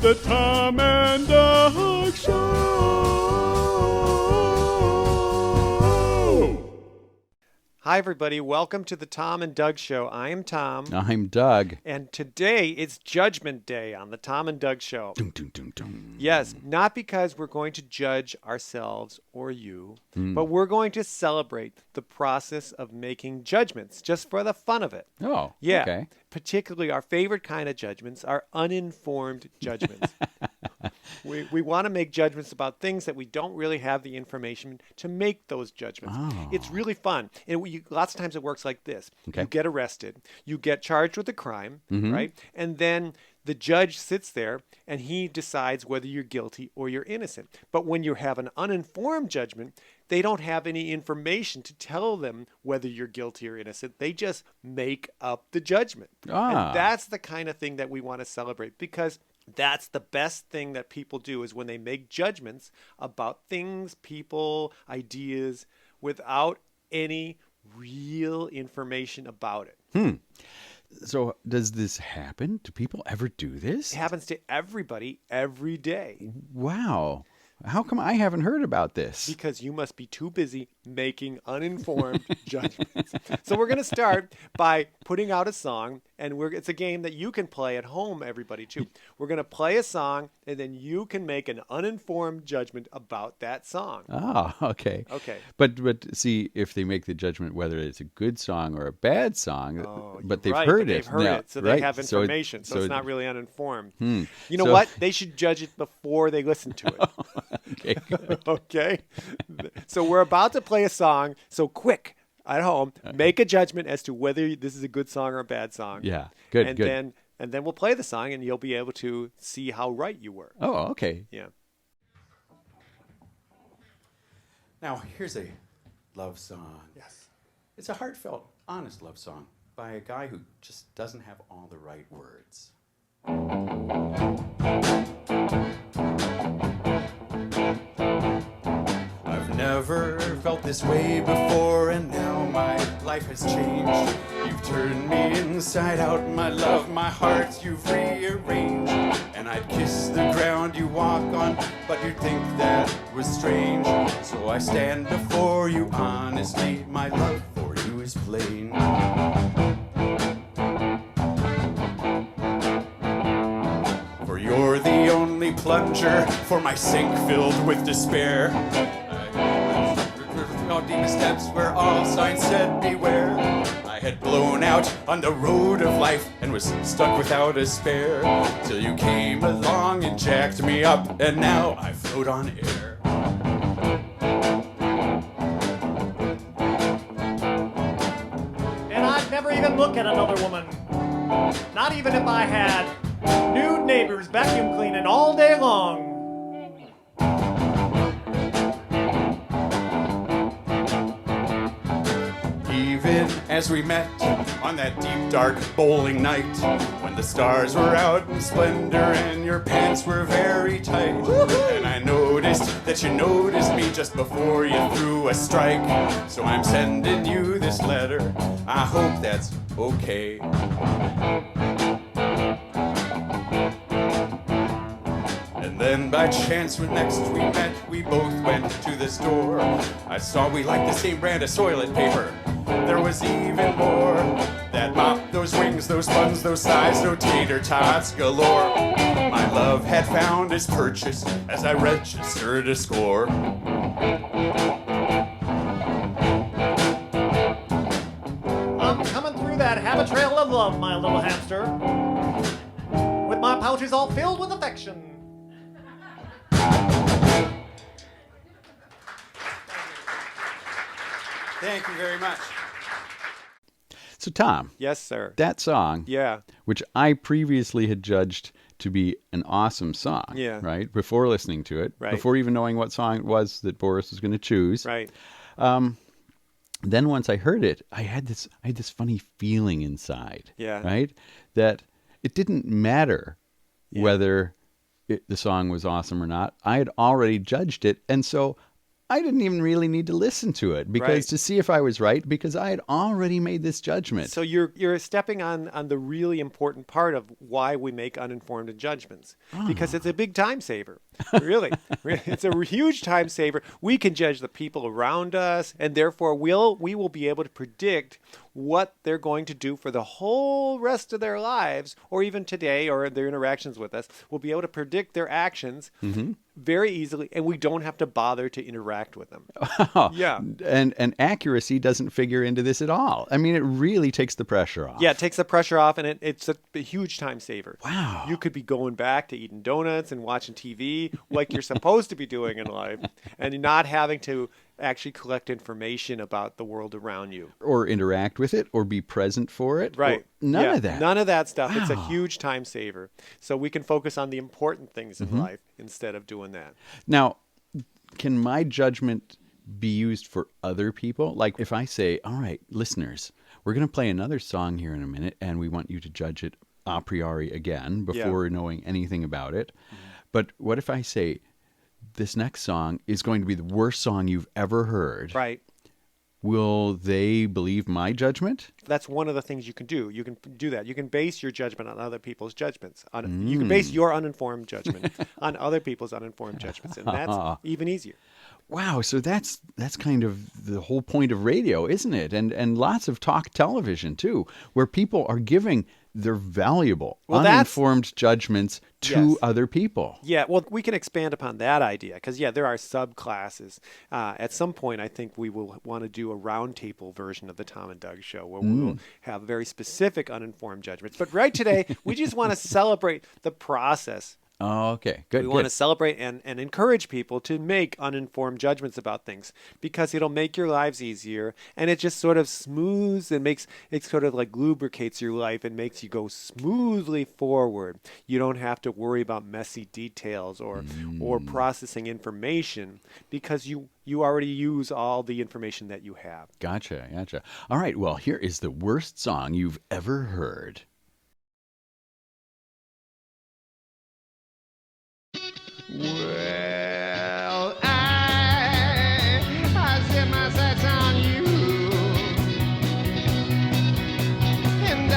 The Tom and Doug Show. Hi, everybody. Welcome to the Tom and Doug Show. I am Tom. I'm Doug. And today it's Judgment Day on the Tom and Doug Show. Dun, dun, dun, dun. Yes, not because we're going to judge ourselves or you, but we're going to celebrate the process of making judgments just for the fun of it. Oh, Yeah. okay. Particularly our favorite kind of judgments are uninformed judgments. We want to make judgments about things that we don't really have the information to make those judgments. Oh. It's really fun. And lots of times it works like this. Okay. You get arrested. You get charged with a crime, right? And then the judge sits there and he decides whether you're guilty or you're innocent. But when you have an uninformed judgment, they don't have any information to tell them whether you're guilty or innocent. They just make up the judgment. And that's the kind of thing that we want to celebrate, because that's the best thing that people do, is when they make judgments about things, people, ideas, without any real information about it. So does this happen? Do people ever do this? It happens to everybody every day. Wow. How come I haven't heard about this? Because you must be too busy making uninformed judgments. So we're going to start by putting out a song, and it's a game that you can play at home, everybody, too. We're going to play a song, and then you can make an uninformed judgment about that song. Oh, okay. Okay. But see, if they make the judgment whether it's a good song or a bad song, but they've Right, heard but it. They've heard now, it, so they right? have information. So it's not really uninformed. You know So- what? They should judge it before they listen to it. Okay, good. Okay? So we're about to play a song. So quick, at home, make a judgment as to whether this is a good song or a bad song. Yeah, good, and good. Then we'll play the song, and you'll be able to see how right you were. Oh, okay. Yeah. Now, here's a love song. Yes. It's a heartfelt, honest love song by a guy who just doesn't have all the right words. I've never felt this way before, and now my life has changed. You've turned me inside out, my love, my heart you've rearranged. And I'd kiss the ground you walk on, but you'd think that was strange. So I stand before you honestly, my love for you is plain. For you're the only plunger for my sink filled with despair. All deepest depths where all signs said beware. I had blown out on the road of life and was stuck without a spare, till you came along and jacked me up, and now I float on air. And I'd never even look at another woman. Not even if I had nude neighbors vacuum cleaning all day long. Even as we met on that deep dark bowling night, when the stars were out in splendor and your pants were very tight. And I noticed that you noticed me just before you threw a strike. So I'm sending you this letter, I hope that's okay. And then by chance when next we met, we both went to the store. I saw we liked the same brand of toilet paper. There was even more. That mop, those wings, those buns, those thighs, no tater tots galore. My love had found his purchase as I registered a score. I'm coming through that habit trail of love, my little hamster. With my pouches all filled with affection. Thank you very much. So, Tom, Yes, sir. that song, Yeah. which I previously had judged to be an awesome song, Yeah. right? Before listening to it, Right. before even knowing what song it was that Boris was going to choose. Right. Then once I heard it, I had this funny feeling inside. Yeah. Right? That it didn't matter whether the song was awesome or not. I had already judged it, and so I didn't even really need to listen to it because Right. to see if I was right, because I had already made this judgment. So you're stepping on the really important part of why we make uninformed judgments, because it's a big time saver. Really, it's a huge time saver. We can judge the people around us, and therefore we will be able to predict what they're going to do for the whole rest of their lives, or even today, or their interactions with us. We'll be able to predict their actions very easily, and we don't have to bother to interact with them. Yeah. And accuracy doesn't figure into this at all. I mean, it really takes the pressure off. Yeah, it takes the pressure off, and it's a huge time saver. Wow. You could be going back to eating donuts and watching TV like you're supposed to be doing in life, and you're not having to actually collect information about the world around you. Or interact with it, or be present for it. Right. Or none Yeah, of that. None of that stuff. It's a Wow. huge time saver. So we can focus on the important things in life instead of doing that. Now, can my judgment be used for other people? Like if I say, all right, listeners, we're going to play another song here in a minute, and we want you to judge it a priori again before knowing anything about it. But what if I say, this next song is going to be the worst song you've ever heard? Right. Will they believe my judgment? That's one of the things you can do. You can do that. You can base your judgment on other people's judgments. You can base your uninformed judgment on other people's uninformed judgments, and that's even easier. Wow, so that's kind of the whole point of radio, isn't it? And lots of talk television too, where people are giving their valuable, uninformed judgments to Yes. other people. Yeah, well, we can expand upon that idea because, there are subclasses. At some point, I think we will want to do a roundtable version of the Tom and Doug show where we will have very specific uninformed judgments. But right today, we just want to celebrate the process. Oh, okay, good. We want to good. celebrate and encourage people to make uninformed judgments about things because it'll make your lives easier, and it just sort of smooths and makes it sort of like lubricates your life and makes you go smoothly forward. You don't have to worry about messy details or processing information because you already use all the information that you have. Gotcha. All right, well, here is the worst song you've ever heard. Well, I set my sights on you, and I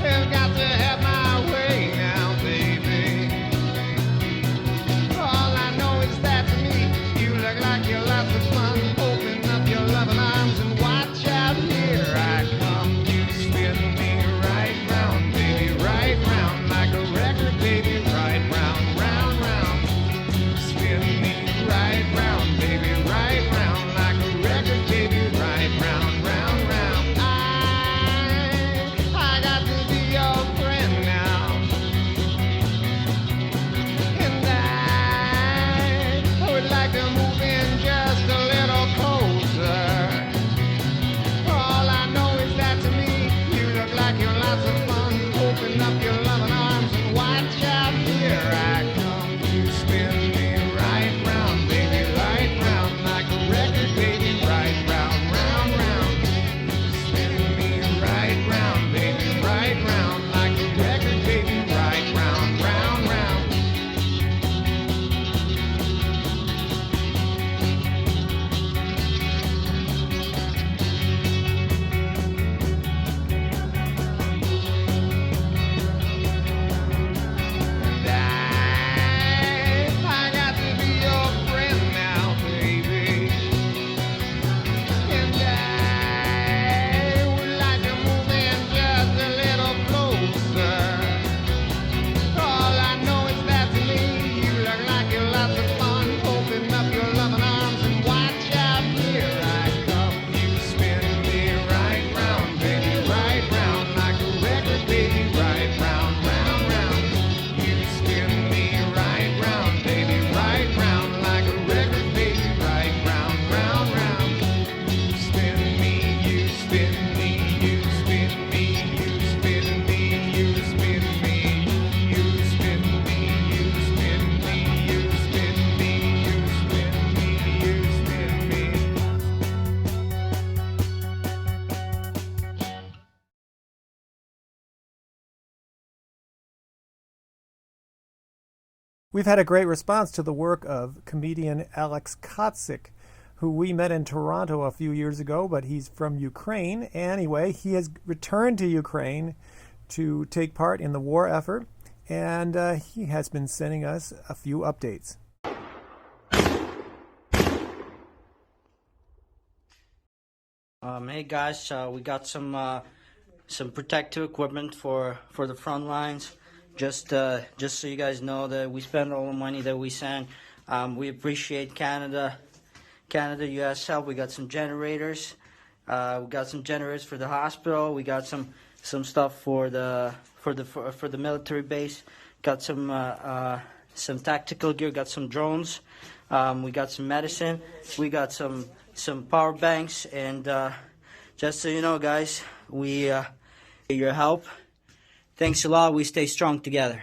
have got to have my way now, baby. All I know is that to me, you look like you're lots of fun. Open up your loving arms and watch out, here I come. You spin me right round, baby, right round like a record, baby, right round, round, round. We've had a great response to the work of comedian Alex Kotzik, who we met in Toronto a few years ago, but he's from Ukraine. Anyway, he has returned to Ukraine to take part in the war effort, and he has been sending us a few updates. Hey guys, we got some protective equipment for the front lines. Just so you guys know that we spend all the money that we send. We appreciate Canada, U.S. help. We got some generators. We got some generators for the hospital. We got some stuff for the military base. Got some tactical gear. Got some drones. We got some medicine. We got some power banks. And just so you know, guys, we need your help. Thanks a lot. We stay strong together.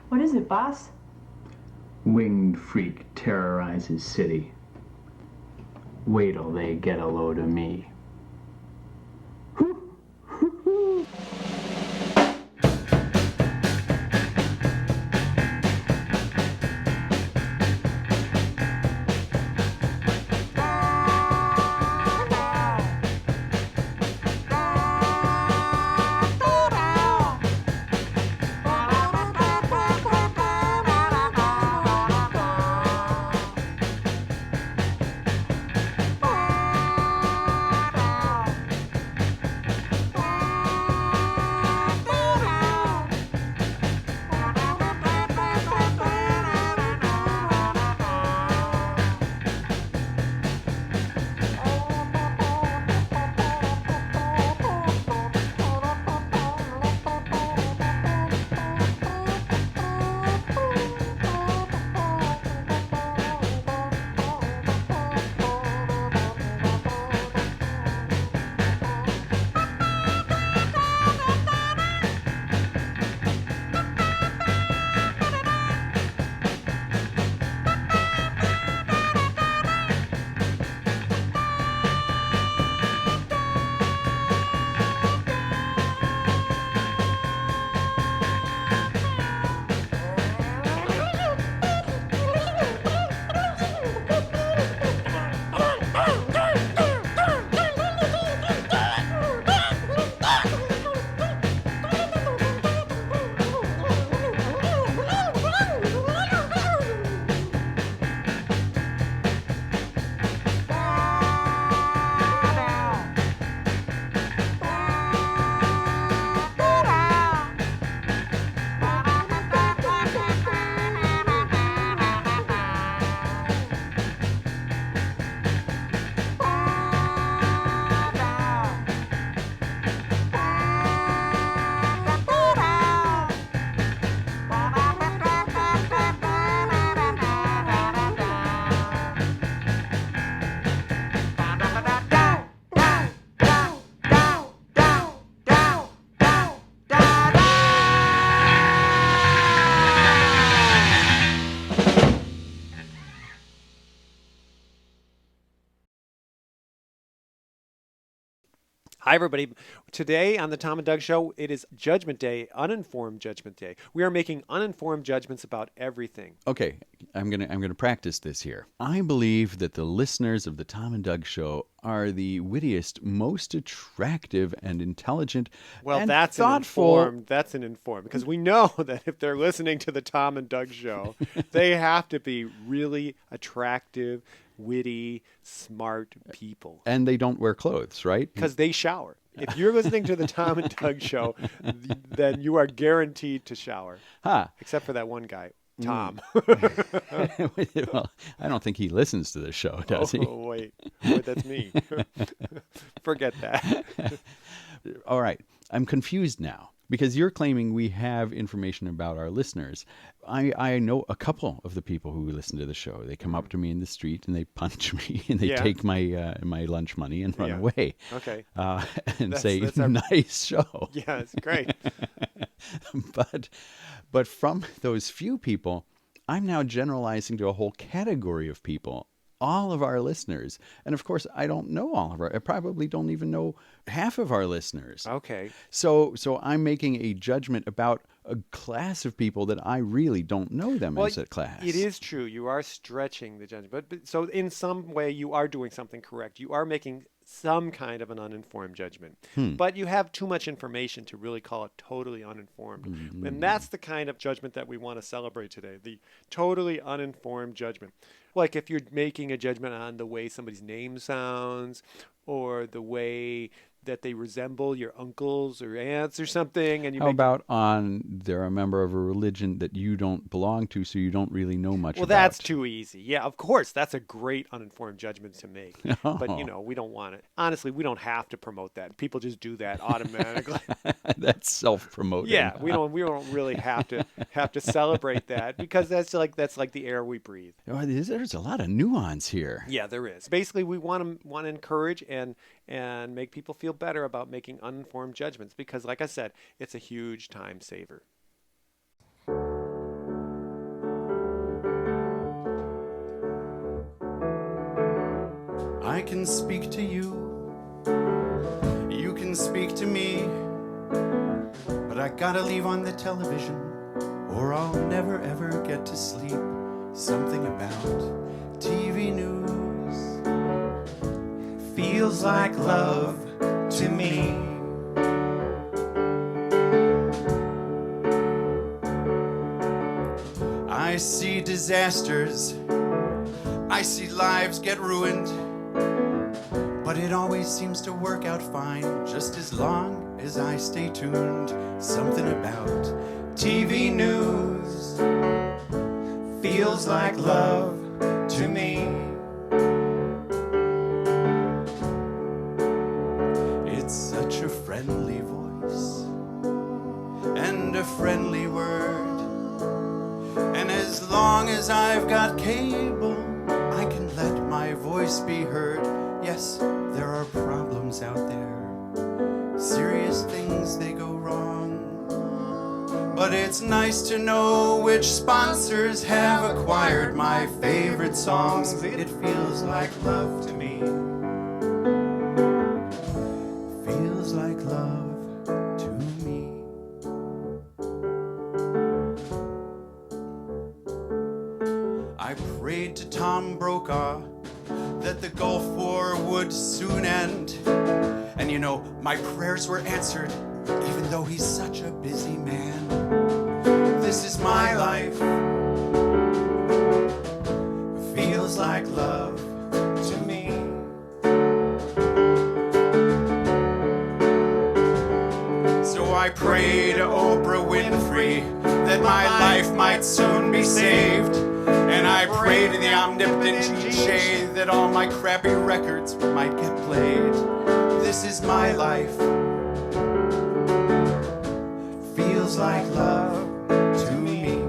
What is it, boss? Winged freak terrorizes city. Wait till they get a load of me. Hi, everybody. Today on the Tom and Doug Show, it is Judgment Day, Uninformed Judgment Day. We are making uninformed judgments about everything. Okay, I'm gonna practice this here. I believe that the listeners of the Tom and Doug Show are the wittiest, most attractive, and intelligent, Well, and that's thoughtful. That's an informed because we know that if they're listening to the Tom and Doug Show, they have to be really attractive, witty, smart people. And they don't wear clothes, right? Because they shower. If you're listening to the Tom and Doug Show, then you are guaranteed to shower. Huh. Except for that one guy, Tom. Well, I don't think he listens to the show, does he? Oh, wait, that's me. Forget that. All right. I'm confused now because you're claiming we have information about our listeners. I know a couple of the people who listen to the show. They come up to me in the street and they punch me and they Yeah. take my lunch money and run Yeah. away. Okay. And That's- say, that's our- nice show. Yeah, it's great. But from those few people, I'm now generalizing to a whole category of people, all of our listeners. And of course, I don't know all of our, I probably don't even know half of our listeners. Okay. So I'm making a judgment about a class of people that I really don't know them as a class. It is true. You are stretching the judgment. But so in some way, you are doing something correct. You are making some kind of an uninformed judgment. But you have too much information to really call it totally uninformed. And that's the kind of judgment that we want to celebrate today, the totally uninformed judgment. Like if you're making a judgment on the way somebody's name sounds or the way that they resemble your uncles or aunts or something. And you How make about on they're a member of a religion that you don't belong to, so you don't really know much Well, about? that's too easy. Yeah, of course. That's a great uninformed judgment to make. But, Oh. we don't want it. Honestly, we don't have to promote that. People just do that automatically. That's self-promoting. Yeah, we don't really have to celebrate that because that's like the air we breathe. Oh, there's a lot of nuance here. Yeah, there is. Basically, we want to encourage and make people feel better about making uninformed judgments because, like I said, it's a huge time saver. I can speak to you, you can speak to me, but I gotta leave on the television or I'll never ever get to sleep. Something about TV news feels like love to me. I see disasters, I see lives get ruined, but it always seems to work out fine, just as long as I stay tuned. Something about TV news feels like love to me. It's such a friendly voice and a friendly word, and as long as I've got cable, I can let my voice be heard. Yes, there are problems out there, serious things they go wrong, but it's nice to know which sponsors have acquired my favorite songs. It feels like love to me. Feels like love to me. I prayed to Tom Brokaw that the Gulf War would soon end. And my prayers were answered, even though he's such a busy man. This is my life. Feels like love to me. So I pray to Oprah Winfrey that my life might soon be saved. And I pray to the omnipotent G that all my crappy records might get played. This is my life. Feels like love to me.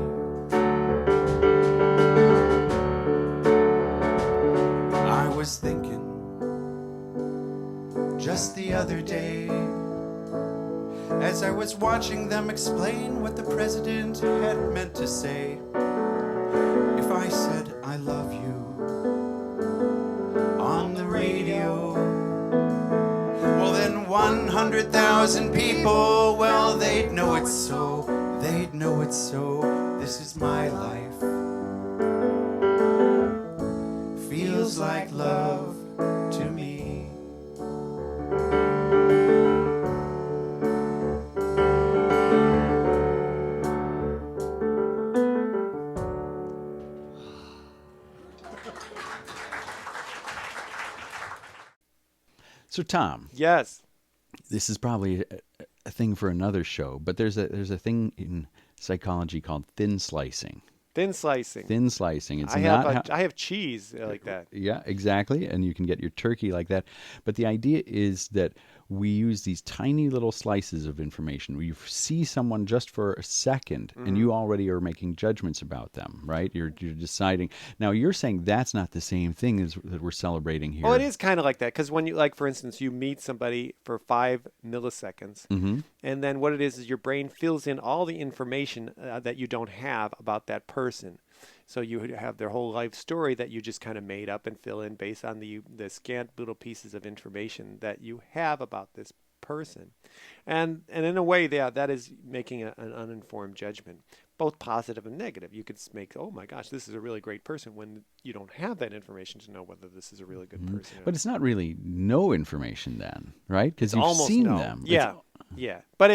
I was thinking just the other day, as I was watching them explain what the president had meant to say. If I said I love you on the radio, well then one 100,000 people, well, they'd know it's so, they'd know it's so. This is my life. Feels like love to me. So, Tom, Yes. this is probably a thing for another show, but there's a thing in psychology called thin slicing. Thin slicing. Thin slicing. It's I not have cheese like that. Yeah, exactly. And you can get your turkey like that. But the idea is that we use these tiny little slices of information. You see someone just for a second, and you already are making judgments about them, right? You're deciding. Now, you're saying that's not the same thing as that we're celebrating here. Oh, it is kind of like that because when you, like, for instance, you meet somebody for 5 milliseconds, and then what it is your brain fills in all the information that you don't have about that person. So you have their whole life story that you just kind of made up and fill in based on the scant little pieces of information that you have about this person. And in a way, that is making an uninformed judgment, both positive and negative. You could make, oh my gosh, this is a really great person, when you don't have that information to know whether this is a really good person. But it's not really no information then, right? Because you've Almost seen no. them. Yeah. Yeah. But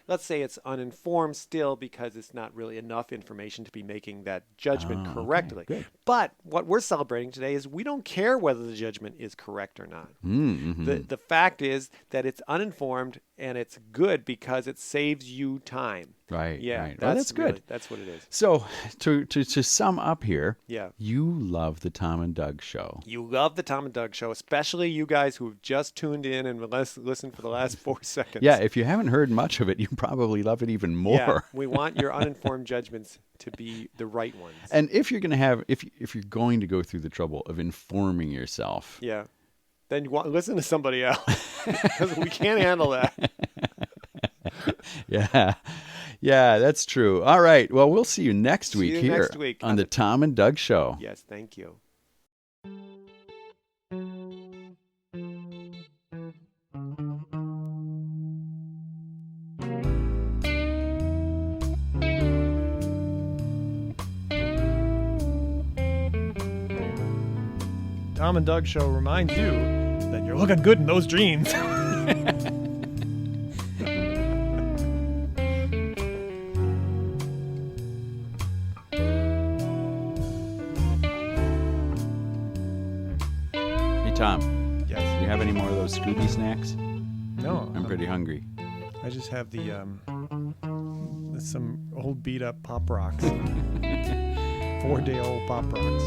let's say it's uninformed still because it's not really enough information to be making that judgment correctly. Good. But what we're celebrating today is we don't care whether the judgment is correct or not. The fact is that it's uninformed and it's good because it saves you time. Right. Yeah. Right. Well, that's good. That's what it is. So to sum up here, Yeah. you love the Tom and Doug show. You love the Tom and Doug show, especially you guys who've just tuned in and listened for the last 4 seconds. Yeah, if you haven't heard much of it, you probably love it even more. Yeah, we want your uninformed judgments to be the right ones. And if you're going to have, if you're going to go through the trouble of informing yourself, Yeah. Then you listen to somebody else because we can't handle that. yeah, that's true. All right, well, we'll see you next See week you here next week on the Tom and Doug show. Yes, thank you. Tom and Doug show reminds you that you're looking good in those jeans. Hey, Tom, Yes. you have any more of those Scooby snacks? No. I'm pretty hungry. I just have the some old beat up Pop Rocks. 4-day-old Pop Rocks.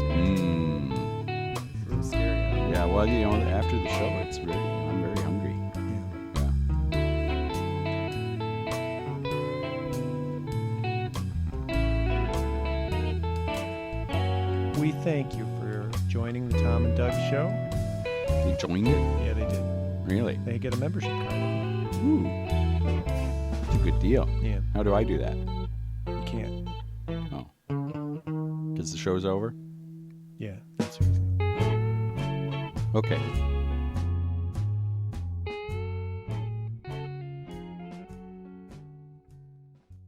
Really scary. Yeah, well, you know, after the show, I'm very hungry. We thank you for joining the Tom and Doug show. They joined it? Yeah, they did. Really? They get a membership card. Ooh. It's a good deal. Yeah. How do I do that? You can't. Oh. Because the show's over? Yeah, that's easy. Okay.